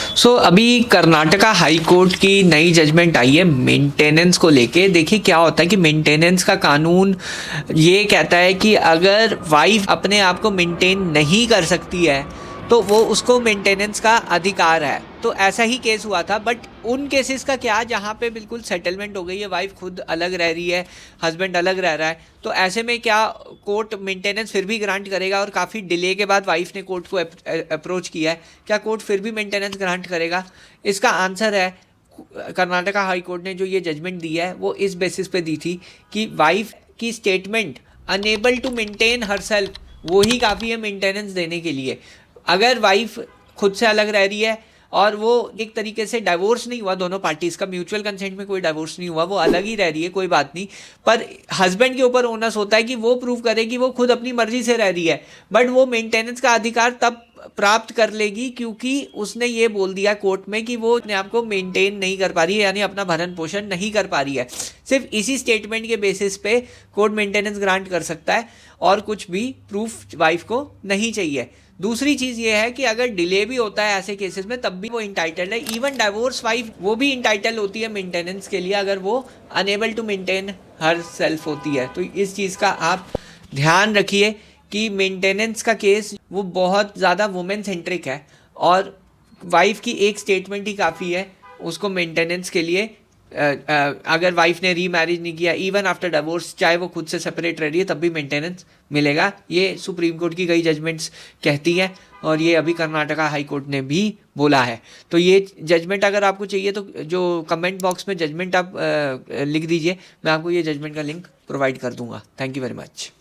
अभी Karnataka high court की नई जजमेंट आई है मेंटेनेंस को लेके। देखिए क्या होता है कि मेंटेनेंस का कानून ये कहता है कि अगर वाइफ अपने आप को मेंटेन नहीं कर सकती है तो वो उसको मेंटेनेंस का अधिकार है। तो ऐसा ही केस हुआ था, बट उन केसेस का क्या जहाँ पे बिल्कुल सेटलमेंट हो गई है, वाइफ खुद अलग रह रही है, हस्बैंड अलग रह रहा है, तो ऐसे में क्या कोर्ट मेंटेनेंस फिर भी ग्रांट करेगा? और काफ़ी डिले के बाद वाइफ ने कोर्ट को अप्रोच किया है, क्या कोर्ट फिर भी मेंटेनेंस ग्रांट करेगा? इसका आंसर है कर्नाटका हाई कोर्ट ने जो ये जजमेंट दी है वो इस बेसिस पे दी थी कि वाइफ की statement unable to maintain herself वो ही काफ़ी है मेंटेनेंस देने के लिए। अगर वाइफ खुद से अलग रह रही है और वो एक तरीके से डाइवोर्स नहीं हुआ, दोनों पार्टीज का म्यूचुअल कंसेंट में कोई डाइवोर्स नहीं हुआ, वो अलग ही रह रही है, कोई बात नहीं, पर हस्बैंड के ऊपर ओनस होता है कि वो प्रूव करे कि वो खुद अपनी मर्जी से रह रही है। बट वो मेंटेनेंस का अधिकार तब प्राप्त कर लेगी क्योंकि उसने ये बोल दिया कोर्ट में कि वो अपने आप को मेंटेन नहीं कर पा रही है, यानी अपना भरण पोषण नहीं कर पा रही है। सिर्फ इसी स्टेटमेंट के बेसिस पे कोर्ट मेंटेनेंस ग्रांट कर सकता है और कुछ भी प्रूफ वाइफ को नहीं चाहिए। दूसरी चीज़ ये है कि अगर डिले भी होता है ऐसे केसेस में तब भी वो इंटाइटल्ड है। इवन डाइवोर्स वाइफ वो भी इंटाइटल होती है मेंटेनेंस के लिए अगर वो unable to maintain herself होती है। तो इस चीज़ का आप ध्यान रखिए कि मेंटेनेंस का केस वो बहुत ज़्यादा वुमेन सेंट्रिक है और वाइफ की एक स्टेटमेंट ही काफ़ी है उसको मेंटेनेंस के लिए। अगर वाइफ ने री मैरिज नहीं किया, इवन आफ्टर डिवोर्स, चाहे वो खुद से सेपरेट रह रही है, तब भी मेंटेनेंस मिलेगा। ये सुप्रीम कोर्ट की कई जजमेंट्स कहती हैं और ये अभी कर्नाटका हाई कोर्ट ने भी बोला है। तो ये जजमेंट अगर आपको चाहिए तो जो कमेंट बॉक्स में जजमेंट आप लिख दीजिए, मैं आपको ये जजमेंट का लिंक प्रोवाइड कर दूंगा। Thank you very much.